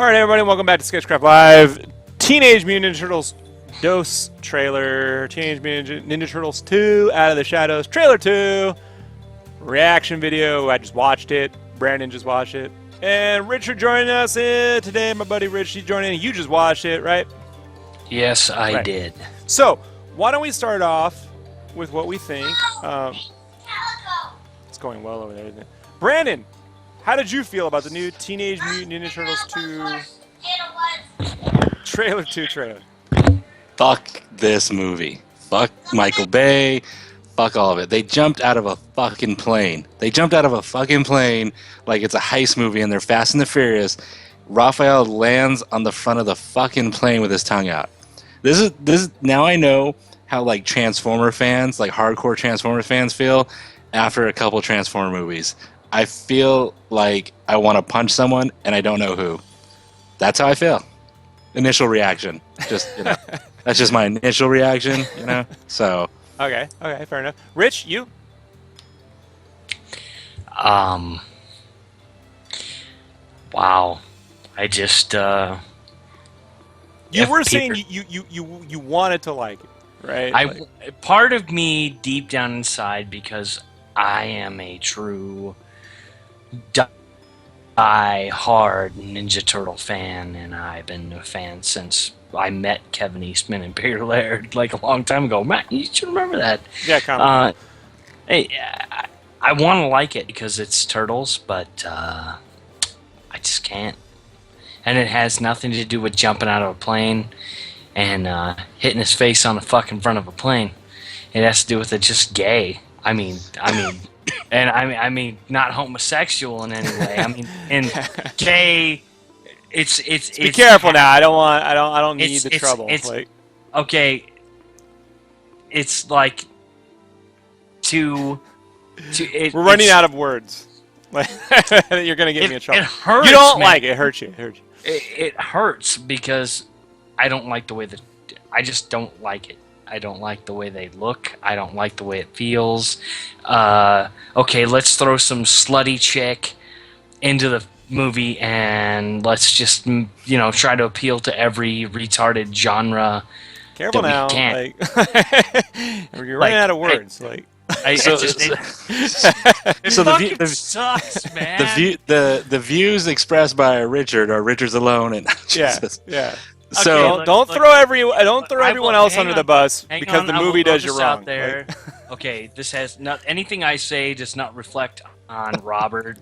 Alright everybody, welcome back to SketchCraft Live. Teenage Mutant Ninja Turtles DOS trailer. Teenage Mutant Ninja Turtles 2 Out of the Shadows trailer 2. Reaction video. I just watched it. Brandon just watched it. And Richard joining us today. My buddy Rich, he's joining in. You just watched it, right? Yes, I did. So, why don't we start off with what we think. It's going well over there, isn't it? Brandon, how did you feel about the new Teenage Mutant Ninja Turtles 2 trailer 2 trailer? Fuck this movie. Fuck Michael Bay. Fuck all of it. They jumped out of a fucking plane. They jumped out of a fucking plane like it's a heist movie and they're Fast and the Furious. Raphael lands on the front of the fucking plane with his tongue out. This is now I know how like Transformer fans, like hardcore Transformer fans feel after a couple Transformer movies. I feel like I want to punch someone and I don't know who. That's how I feel. Initial reaction. Just, that's just my initial reaction, So. Okay, fair enough. Rich, you? Wow. I just, You were saying you wanted to like it, right? Part of me deep down inside, because I am a true die-hard Ninja Turtle fan, and I've been a fan since I met Kevin Eastman and Peter Laird like a long time ago. Matt, you should remember that. Yeah, kind of. Hey, I want to like it because it's Turtles, but I just can't. And it has nothing to do with jumping out of a plane and hitting his face on the fucking front of a plane. It has to do with it just gay. I mean, not homosexual in any way. I mean, in gay, it's. Be careful now. I don't need the trouble. Okay. It's like we're running out of words. You're gonna get me in trouble. It hurts. You don't like it. It hurts you. It hurts because I don't like the way that. I just don't like it. I don't like the way they look. I don't like the way it feels. Okay, let's throw some slutty chick into the movie and let's just, try to appeal to every retarded genre. Careful now. Can. You're running out of words. It sucks, man. The views expressed by Richard are Richard's alone, and yeah. So okay, don't throw everyone else under the bus because the movie does you wrong. Okay, this has not anything I say does not reflect on Robert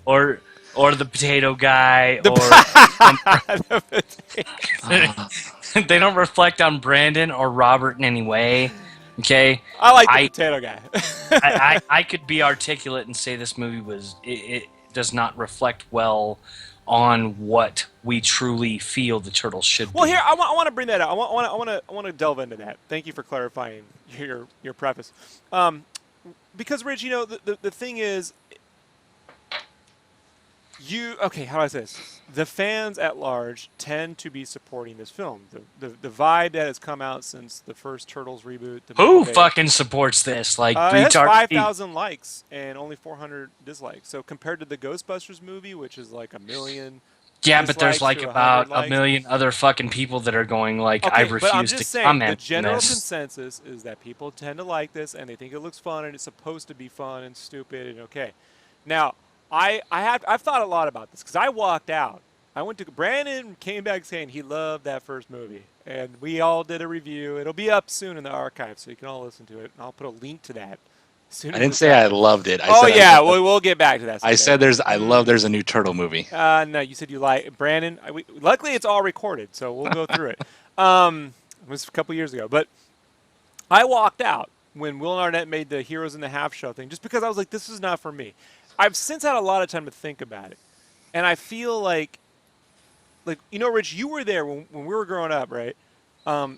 or the potato guy they don't reflect on Brandon or Robert in any way. Okay, I like the potato guy. I could be articulate and say this movie it does not reflect well on what we truly feel the Turtles should be. Well, here I want to bring that up. I want to delve into that. Thank you for clarifying your preface. Because Rich, the thing is, how do I say this? The fans at large tend to be supporting this film. The vibe that has come out since the first Turtles reboot. Who fucking supports this? Like, it has 5,000 likes and only 400 dislikes. So compared to the Ghostbusters movie, which is like 1 million. Yeah, but there's like about a million other fucking people that are going like, I refuse to comment. The general consensus is that people tend to like this and they think it looks fun and it's supposed to be fun and stupid and okay. Now, I've thought a lot about this because I walked out. Brandon came back saying he loved that first movie, and we all did a review. It'll be up soon in the archive, so you can all listen to it. And I'll put a link to that. I didn't say I loved it. We'll get back to that. I said there's a new Turtle movie. No, you said you like Brandon. Luckily, it's all recorded, so we'll go through it. It was a couple years ago, but I walked out when Will and Arnett made the Heroes in the Half Show thing, just because I was like, this is not for me. I've since had a lot of time to think about it, and I feel like Rich, you were there when we were growing up, right? The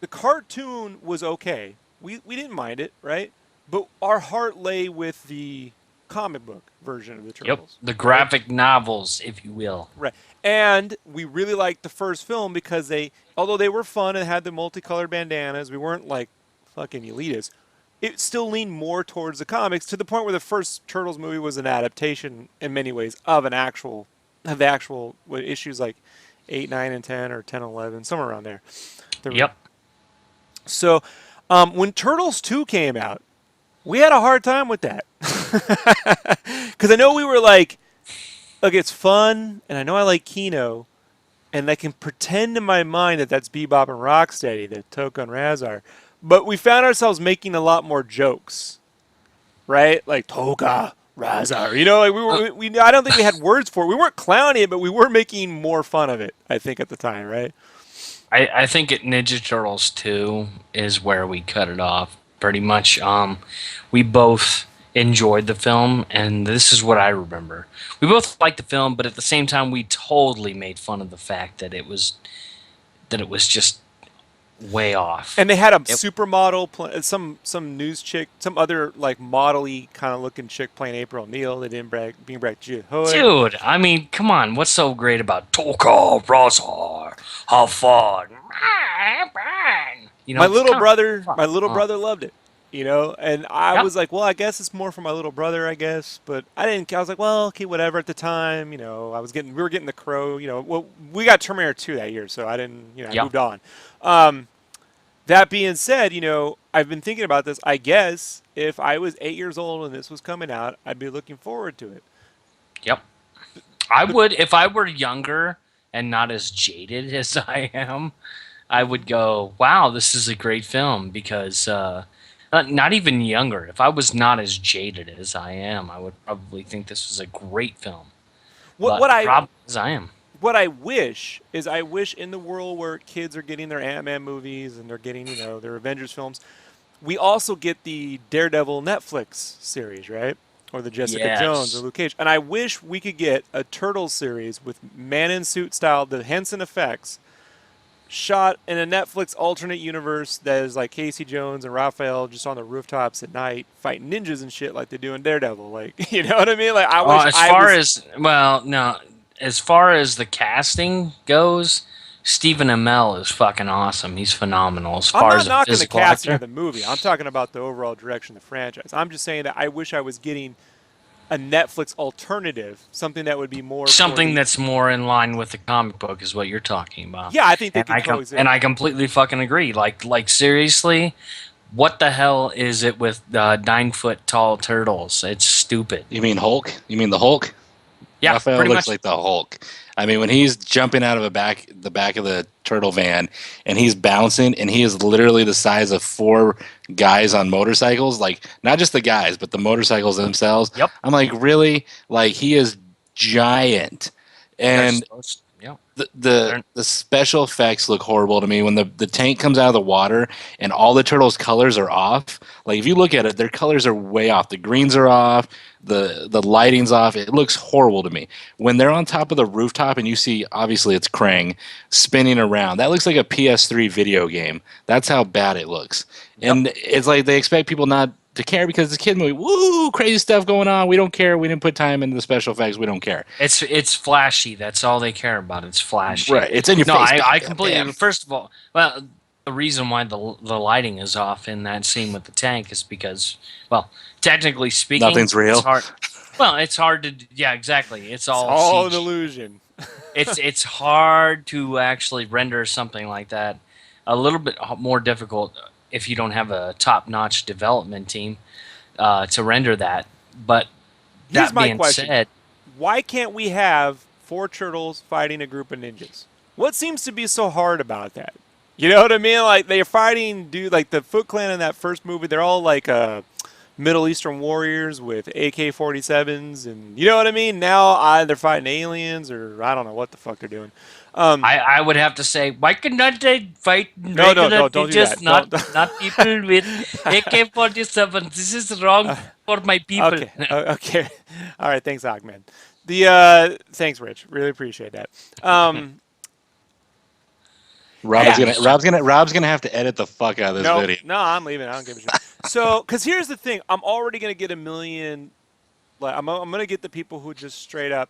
cartoon was okay. We didn't mind it, right? But our heart lay with the comic book version of the Turtles. Yep, the graphic novels, if you will. Right, and we really liked the first film because although they were fun and had the multicolored bandanas, we weren't like fucking elitists. It still leaned more towards the comics to the point where the first Turtles movie was an adaptation in many ways of an actual have the actual issues like 8, 9, and 10, or 10, 11, somewhere around there. Yep. So when Turtles 2 came out, we had a hard time with that. Because I know we were like, look, it's fun, and I know I like Kino, and I can pretend in my mind that that's Bebop and Rocksteady, that Toka and Razar. But we found ourselves making a lot more jokes, right? Like Toka, Razar. You know, like we I don't think we had words for it. We weren't clowning it, but we were making more fun of it, I think, at the time, right? I think at Ninja Turtles 2 is where we cut it off, pretty much. We both enjoyed the film, and this is what I remember. We both liked the film, but at the same time, we totally made fun of the fact that it was just way off. And they had a It- supermodel, some news chick, some other like model-y kind of looking chick playing April O'Neil. They didn't bring back Judith Hood. Dude, I mean, come on. What's so great about Toka Razar? How fun. You know, My little come brother, on. my little brother loved it, you know, and I Yep. was like, well, I guess it's more for my little brother, I guess, but I didn't. I was like, well, okay, whatever. At the time, you know, we were getting the Crow, you know. Well, we got Terminator 2 that year, so I didn't, you know, I Yep. moved on. That being said, you know, I've been thinking about this. I guess if I was 8 years old and this was coming out, I'd be looking forward to it. Yep. I would, if I were younger and not as jaded as I am, I would go, wow, this is a great film, because not even younger. If I was not as jaded as I am, I would probably think this was a great film. What But what the I problem is I am. what I wish is I wish in the world where kids are getting their Ant-Man movies and they're getting, you know, their Avengers films, we also get the Daredevil Netflix series, right? Or the Jessica Jones or Yes. Luke Cage. And I wish we could get a Turtles series with man in suit style, the Henson effects, shot in a Netflix alternate universe that is like Casey Jones and Raphael just on the rooftops at night fighting ninjas and shit like they do in Daredevil. Like, you know what I mean? Like, I wish As I far was. as, well, no, as far as the casting goes, Stephen Amell is fucking awesome. He's phenomenal. As I'm far not as a knocking the physical casting of actor, the movie. I'm talking about the overall direction of the franchise. I'm just saying that I wish I was getting a Netflix alternative, something that would be more for something the. that's more in line with the comic book is what you're talking about. Yeah, I think they And could coexist. and I completely fucking agree. Like seriously, what the hell is it with 9 foot tall turtles? It's stupid. You mean Hulk? You mean the Hulk? Yeah, Raphael pretty looks much. like the Hulk. I mean, when he's jumping out of the back of the turtle van and he's bouncing, and he is literally the size of four guys on motorcycles, like not just the guys, but the motorcycles themselves. Yep. I'm like, really? Like he is giant. And Yeah. the special effects look horrible to me when the tank comes out of the water and all the turtles' colors are off. Like if you look at it, their colors are way off. The greens are off, the lighting's off. It looks horrible to me. When they're on top of the rooftop and you see, obviously it's Krang spinning around, that looks like a PS3 video game. That's how bad it looks. Yep. And it's like they expect people not to care because it's a kid movie. Woo, crazy stuff going on. We don't care. We didn't put time into the special effects. We don't care. It's flashy. That's all they care about. It's flashy. Right. It's in your No, face. I goddamn completely. damn. First of all, well, the reason why the lighting is off in that scene with the tank is because, well, technically speaking, Nothing's real. It's hard. Well, it's hard to. Yeah, exactly. It's It's all all an CG. illusion. It's hard to actually render something like that. A little bit more difficult if you don't have a top-notch development team to render that. But Here's that my being question. said, Why can't we have four turtles fighting a group of ninjas? What seems to be so hard about that? You know what I mean? Like they're fighting, dude. Like the Foot Clan in that first movie, they're all like Middle Eastern warriors with AK-47s, and you know what I mean. Now they're fighting aliens, or I don't know what the fuck they're doing. I would have to say, why cannot they fight No, regular don't do ninjas, that. not people with AK-47? This is wrong for my people. Okay, okay, all right. Thanks, Ahmed. Thanks, Rich. Really appreciate that. Rob's gonna have to edit the fuck out of this No, video. no, I'm leaving. I don't give a shit. So, because here's the thing, I'm already gonna get a million. Like, I'm gonna get the people who just straight up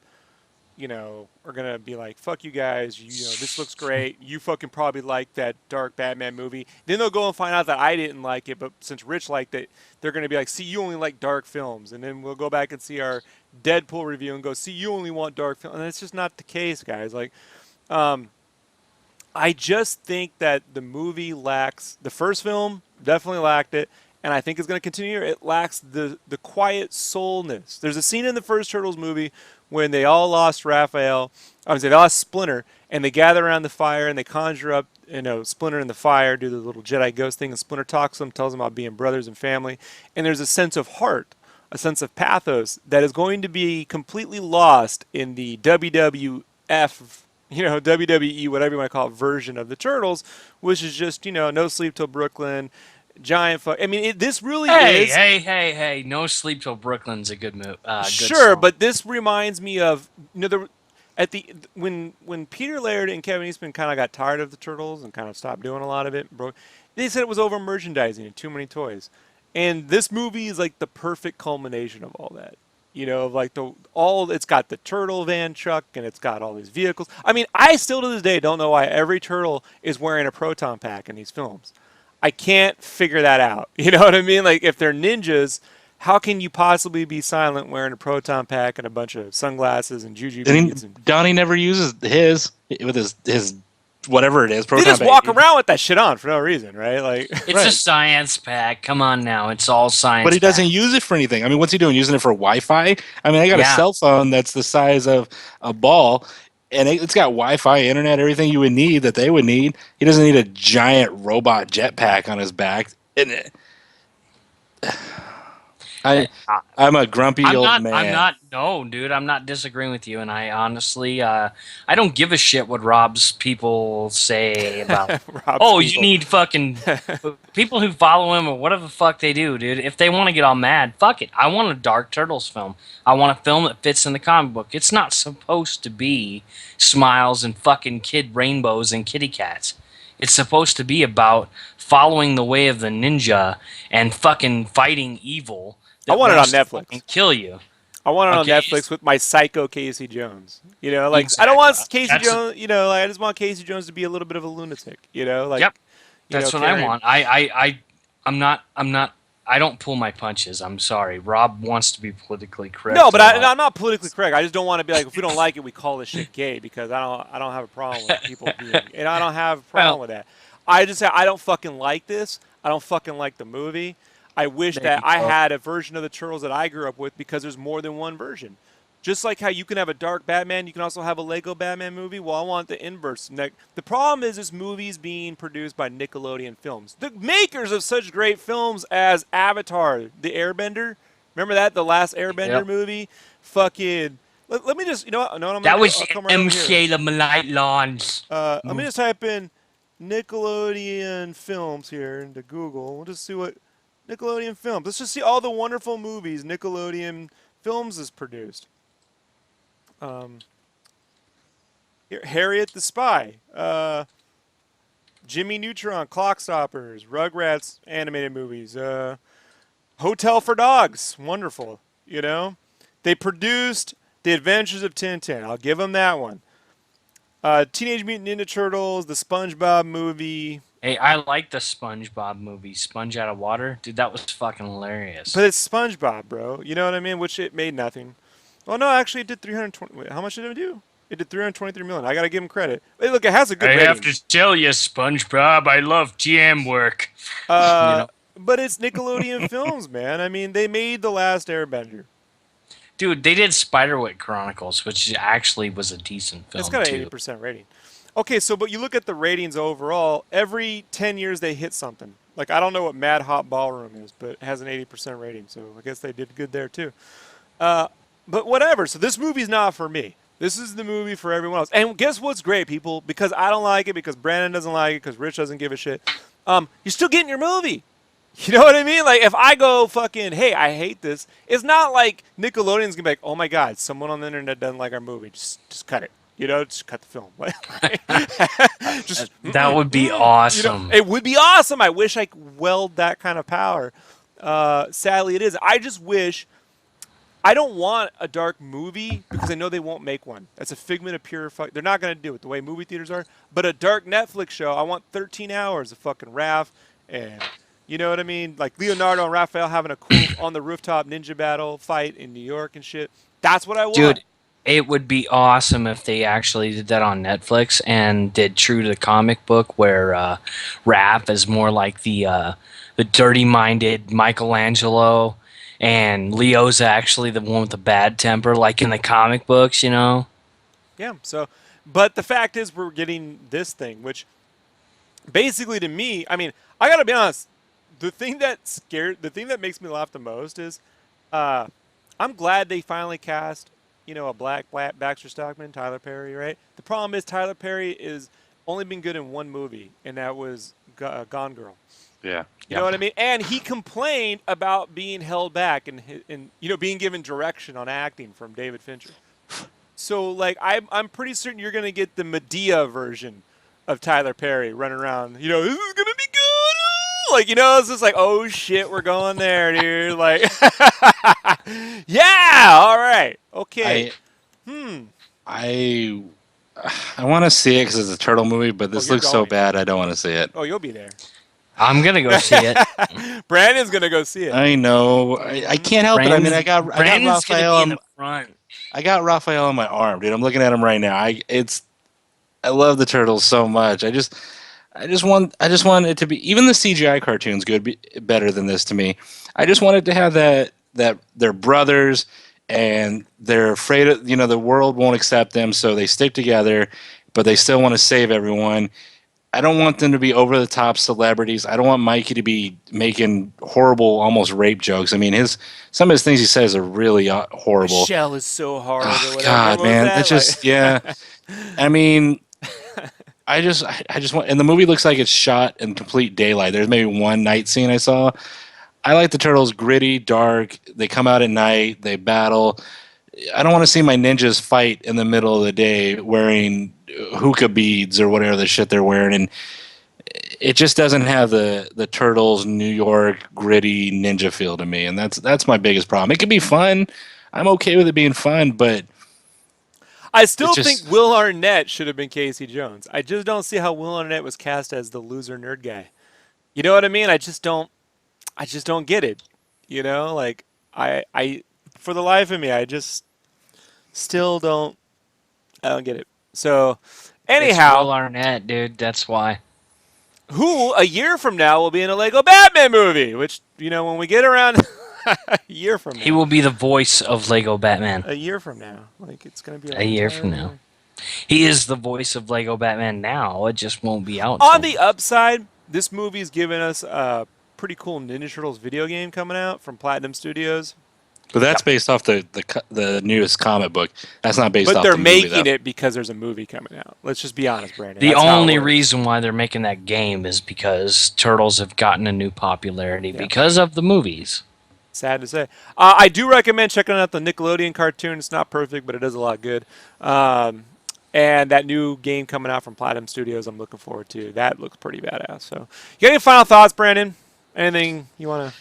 are gonna be like, "Fuck you guys," this looks great. You fucking probably like that dark Batman movie. Then they'll go and find out that I didn't like it, but since Rich liked it, they're gonna be like, "See, you only like dark films." And then we'll go back and see our Deadpool review and go, "See, you only want dark films." And it's just not the case, guys. Like, I just think that the movie lacks the first film definitely lacked it, and I think it's going to continue. It lacks the quiet soulness. There's a scene in the first Turtles movie when they all lost Raphael. I would say they lost Splinter, and they gather around the fire and they conjure up Splinter in the fire, do the little Jedi ghost thing, and Splinter talks to them, tells them about being brothers and family, and there's a sense of heart, a sense of pathos that is going to be completely lost in the WWF, WWE, whatever you want to call it, version of the Turtles, which is just, No Sleep Till Brooklyn, giant fuck. I mean, this really is. Hey! No Sleep Till Brooklyn's a good move. Sure, but this reminds me of when Peter Laird and Kevin Eastman kind of got tired of the Turtles and kind of stopped doing a lot of it. They said it was over merchandising and too many toys, and this movie is like the perfect culmination of all that. Like it's got the turtle van truck and it's got all these vehicles. I mean, I still to this day don't know why every turtle is wearing a proton pack in these films. I can't figure that out. You know what I mean? Like, if they're ninjas, how can you possibly be silent wearing a proton pack and a bunch of sunglasses and juju beads? Donnie never uses his with his whatever it is. They just walk around with that shit on for no reason, right? Like, it's a science pack. Come on now, it's all science. But he doesn't use it for anything. I mean, what's he doing? Using it for Wi-Fi? I mean, I got a cell phone that's the size of a ball, and it's got Wi-Fi, internet, everything you would need that they would need. He doesn't need a giant robot jetpack on his back. I'm a grumpy old man. No, dude, I'm not disagreeing with you. And I honestly, I don't give a shit what Rob's people say about, you need fucking people who follow him or whatever the fuck they do, dude. If they want to get all mad, fuck it. I want a Dark Turtles film. I want a film that fits in the comic book. It's not supposed to be smiles and fucking kid rainbows and kitty cats. It's supposed to be about following the way of the ninja and fucking fighting evil. I want it on Netflix. And kill you. I want it on Netflix with my psycho Casey Jones. Exactly. I don't want Casey Jones. I just want Casey Jones to be a little bit of a lunatic. Yep. That's what I want. I'm not. I don't pull my punches. I'm sorry. Rob wants to be politically correct. No, but I'm not politically correct. I just don't want to be like, if we don't like it, we call this shit gay, because I don't have a problem with people being, and I don't have a problem with that. I just say I don't fucking like this. I don't fucking like the movie. I wish that I had a version of the Turtles that I grew up with, because there's more than one version. Just like how you can have a dark Batman, you can also have a Lego Batman movie. Well, I want the inverse. The problem is this movie is being produced by Nickelodeon Films, the makers of such great films as Avatar, The Airbender. Remember that? The last Airbender movie? Fucking... Let me just... that was M. Malite Lawns. Let me just type in Nickelodeon Films here into Google. We'll just see what... Nickelodeon Films. Let's just see all the wonderful movies Nickelodeon Films has produced. Here, Harriet the Spy, Jimmy Neutron, Clockstoppers, Rugrats animated movies, Hotel for Dogs, wonderful. They produced The Adventures of Tintin. I'll give them that one. Teenage Mutant Ninja Turtles, the SpongeBob movie. Hey, I like the SpongeBob movie, Sponge Out of Water. Dude, that was fucking hilarious. But it's SpongeBob, bro. You know what I mean? Which it made nothing. Well, no, actually, it did 320. Wait, how much did it do? It did 323 million. I gotta give him credit. Hey, look, it has a good rating. I have to tell you, SpongeBob, I love GM work. But it's Nickelodeon Films, man. I mean, they made The Last Airbender. Dude, they did Spiderwick Chronicles, which actually was a decent film. It's got an 80% rating. Okay, but you look at the ratings overall. Every 10 years they hit something. Like, I don't know what Mad Hot Ballroom is, but it has an 80% rating, so I guess they did good there too. But whatever. So this movie's not for me. This is the movie for everyone else. And guess what's great, people? Because I don't like it, because Brandon doesn't like it, because Rich doesn't give a shit. You're still getting your movie. You know what I mean? Like, if I go fucking, hey, I hate this, it's not like Nickelodeon's going to be like, oh my God, someone on the internet doesn't like our movie. Just cut it. Just cut the film. That would be awesome. It would be awesome. I wish I could weld that kind of power. Sadly, it is. I just wish I don't want a dark movie because I know they won't make one. That's a figment of pure fuck. They're not going to do it the way movie theaters are. But a dark Netflix show, I want 13 hours of fucking Raph and you know what I mean? Like Leonardo and Raphael having a cool on the rooftop ninja battle fight in New York and shit. That's what I want. Dude, it would be awesome if they actually did that on Netflix and did true to the comic book, where Raph is more like the dirty-minded Michelangelo, and Leo's actually the one with the bad temper, like in the comic books, you know? Yeah. So, but the fact is, we're getting this thing, which basically to me, I mean, I gotta be honest. The thing that makes me laugh the most is, uh, I'm glad they finally cast, a black Baxter Stockman, Tyler Perry, right? The problem is Tyler Perry is only been good in one movie, and that was Gone Girl. Yeah. You know what I mean? And he complained about being held back and being given direction on acting from David Fincher. So like I'm pretty certain you're gonna get the Medea version of Tyler Perry running around. This is gonna be good. Like it's just like, oh shit, we're going there, dude. Like, yeah, all right, okay. I I want to see it because it's a turtle movie, but this you're looks so going. bad I don't want to see it. Oh, you'll be there. I'm going to go see it. Brandon's gonna go see it. I know. I can't help it. I mean, I got Brandon's going to Raphael. be in the front. I got Raphael on my arm, dude. I'm looking at him right now. I love the turtles so much. I just want it to be, even the CGI cartoons better than this to me. I just want it to have that they're brothers and they're afraid of, the world won't accept them, so they stick together, but they still want to save everyone. I don't want them to be over the top celebrities. I don't want Mikey to be making horrible, almost rape jokes. I mean, some of his things he says are really horrible. Michelle is so hard. Oh, God, man, it's just yeah. I mean, I just want, and the movie looks like it's shot in complete daylight. There's maybe one night scene I saw. I like the turtles gritty, dark. They come out at night. They battle. I don't want to see my ninjas fight in the middle of the day wearing hookah beads or whatever the shit they're wearing, and it just doesn't have the turtles New York gritty ninja feel to me, and that's my biggest problem. It could be fun. I'm okay with it being fun, but I still think Will Arnett should have been Casey Jones. I just don't see how Will Arnett was cast as the loser nerd guy. You know what I mean? I just don't get it. Like I for the life of me, I just still don't. I don't get it. So, anyhow, It's Will Arnett, dude. That's why. who a year from now will be in a Lego Batman movie? Which when we get around a year from now, He will be the voice of Lego Batman. a year from now. Like it's gonna be A year from now. He is the voice of Lego Batman now. It just won't be out. On the upside, this movie's given us a pretty cool Ninja Turtles video game coming out from Platinum Studios. but that's based off the newest comic book. That's not based But off they're the movie, making though. it because there's a movie coming out. Let's just be honest, Brandon. The That's how it only works. reason why they're making that game is because Turtles have gotten a new popularity because of the movies. Sad to say. I do recommend checking out the Nickelodeon cartoon. It's not perfect, but it does a lot good. And that new game coming out from Platinum Studios, I'm looking forward to. That looks pretty badass. So, you got any final thoughts, Brandon? Anything you want to?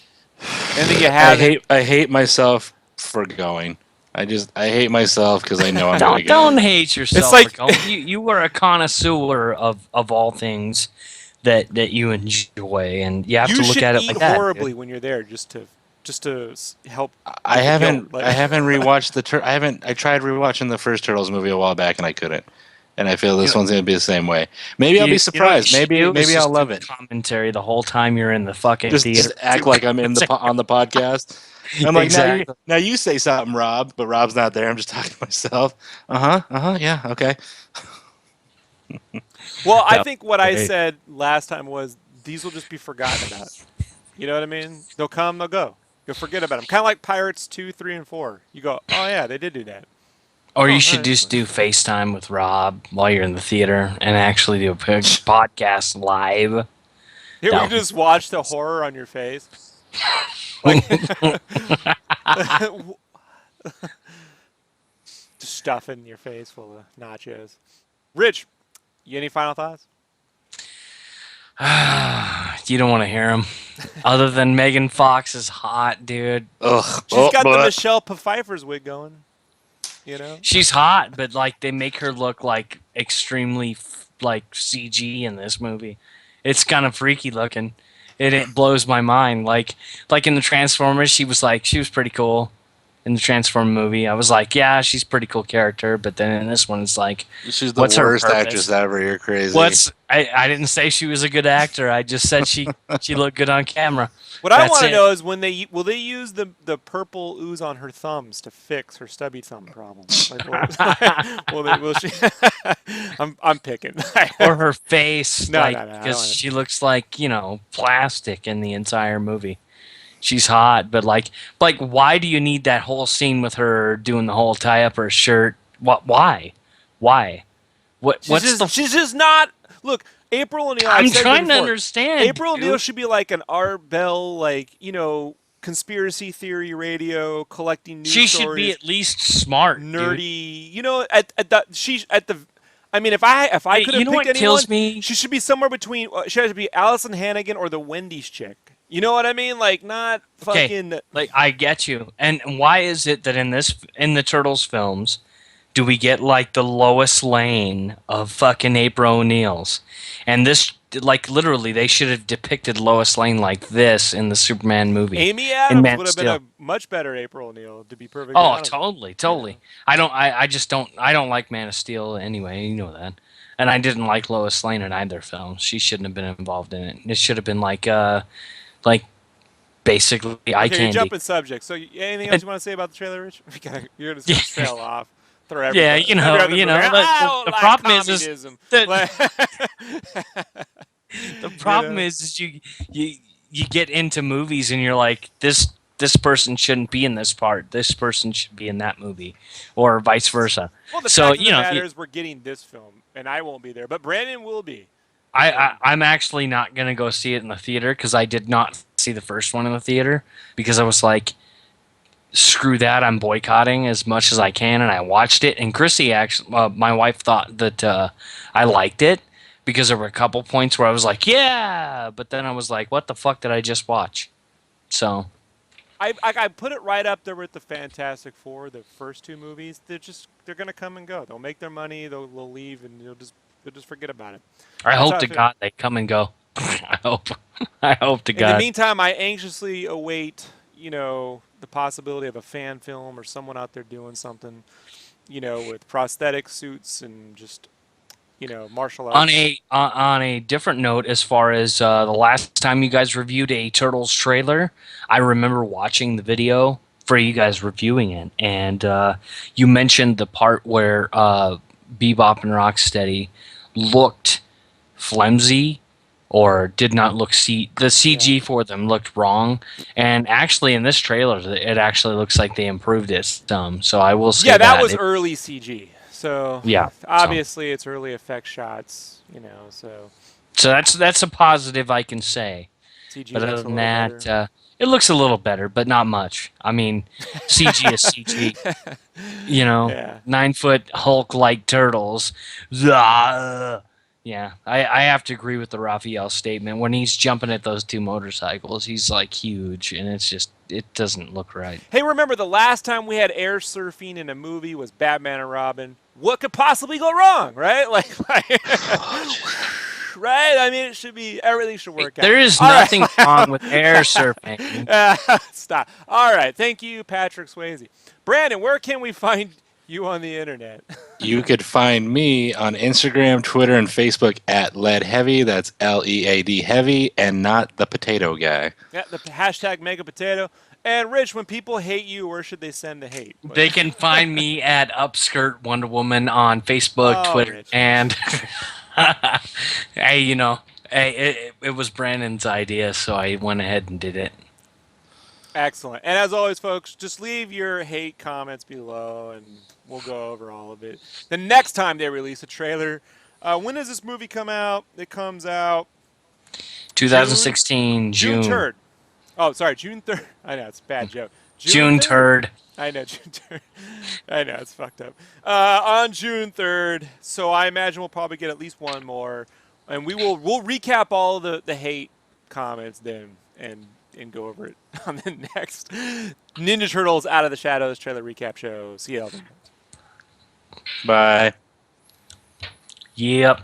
Anything you have? I hate myself for going. I hate myself because I know I'm going to go. Don't hate yourself. It's like- for going. You are a connoisseur of all things that you enjoy, and you have to look at it like that. You should eat horribly when you're there, just to help. I haven't rewatched I tried rewatching the first Turtles movie a while back and I couldn't. And I feel this one's going to be the same way. Maybe I'll be surprised. Maybe I'll love it. Commentary the whole time you're in the fucking theater. Just act like I'm on the podcast. I'm like, Exactly. now you say something, Rob, but Rob's not there. I'm just talking to myself. Yeah, okay. Well, I think what I said last time was these will just be forgotten about. You know what I mean? They'll come, they'll go. You'll forget about them. Kind of like Pirates 2, 3, and 4. You go, oh yeah, they did do that. Or you should just do FaceTime with Rob while you're in the theater and actually do a podcast live. Here we just watch the horror on your face. Like, just stuffing your face full of nachos. Rich, you any final thoughts? You don't want to hear him. Other than Megan Fox is hot, dude. Ugh. She's got the but Michelle Pfeiffer's wig going. You know. She's hot, but like they make her look like extremely like CG in this movie. It's kind of freaky looking. It blows my mind. Like in the Transformers, she was pretty cool in the Transformer movie. I was like, yeah, she's a pretty cool character. But then in this one, it's like, she's the what's her worst purpose? actress ever. You're crazy. I didn't say she was a good actor. I just said she looked good on camera. What I That's want to it. know is will they use the purple ooze on her thumbs to fix her stubby thumb problem? Like, will she? I'm picking. Or her face, No, like no, no, I don't because wanna- she looks like plastic in the entire movie. She's hot, but like why do you need that whole scene with her doing the whole tie up her shirt? What? Why? She's just not. Look, April O'Neil. I'm I've said trying to before, understand. April dude. O'Neil should be like an Art Bell, like conspiracy theory radio, collecting news She stories. should be at least smart, nerdy. dude. I mean, if I Hey, could have you know picked what anyone, kills me? she should be somewhere between. She has to be Allison Hannigan or the Wendy's chick. You know what I mean? Like not fucking. Like I get you. And why is it that in the Turtles films do we get like the Lois Lane of fucking April O'Neil's? And this, like, literally, they should have depicted Lois Lane like this in the Superman movie. Amy in Adams Man would have Steel. been a much better April O'Neil, to be perfectly Oh, honest. totally. I just don't. I don't like Man of Steel anyway. You know that. And I didn't like Lois Lane in either film. She shouldn't have been involved in it. It should have been like basically eye Okay, candy. you're jumping subject. So, anything else you want to say about the trailer, Rich? You're gonna trail off. Throw every- Yeah, every other movie. I don't the like problem is communism. the problem is you get into movies and you're like this person shouldn't be in this part. This person should be in that movie, or vice versa. Well, the So fact of the matter is we're getting this film, and I won't be there, but Brandon will be. I'm actually not gonna go see it in the theater because I did not see the first one in the theater because I was like, screw that, I'm boycotting as much as I can, and I watched it. And Chrissy actually, my wife, thought that I liked it because there were a couple points where I was like, yeah, but then I was like, what the fuck did I just watch? So I put it right up there with the Fantastic Four, the first two movies. They're gonna come and go. They'll make their money. They'll leave, and you'll just forget about it. I That's hope how I to feel. God they come and go. I hope to In God. the meantime, I anxiously await, the possibility of a fan film or someone out there doing something, with prosthetic suits and just, martial arts. On a different note, as far as the last time you guys reviewed a Turtles trailer, I remember watching the video for you guys reviewing it, and you mentioned the part where Bebop and Rocksteady looked flimsy or did not look the CG for them looked wrong, and actually in this trailer it actually looks like they improved it some. So I will say that was early CG. So Yeah, obviously it's early effect shots, so that's a positive I can say. CG But looks other a than little that, better. it looks a little better, but not much. I mean, CG is CG. Yeah. 9-foot Hulk-like turtles. Zah! Yeah, I have to agree with the Raphael statement. When he's jumping at those two motorcycles, he's like huge, and it doesn't look right. Hey, remember the last time we had air surfing in a movie was Batman and Robin? What could possibly go wrong, right? Right? I mean, everything should work out. There is All right. nothing wrong with air surfing. Stop. All right. Thank you, Patrick Swayze. Brandon, where can we find you on the internet? You could find me on Instagram, Twitter, and Facebook at Lead Heavy. That's LEAD Heavy, and not the potato guy. Yeah, the hashtag Mega Potato. And Rich, when people hate you, where should they send the hate? They can find me at Upskirt Wonder Woman on Facebook, Oh, Twitter, Rich. and hey, it was Brandon's idea, so I went ahead and did it. Excellent. And as always, folks, just leave your hate comments below, and we'll go over all of it. The next time they release a trailer, when does this movie come out? It comes out 2016 June June. 3rd. Oh, sorry, June 3rd. I know, it's a bad joke. June 3rd. I know, June 3rd. I know, it's fucked up. On June 3rd, so I imagine we'll probably get at least one more. And we'll recap all the hate comments then and go over it on the next Ninja Turtles Out of the Shadows trailer recap show. See you, Elvin. Bye. Yep.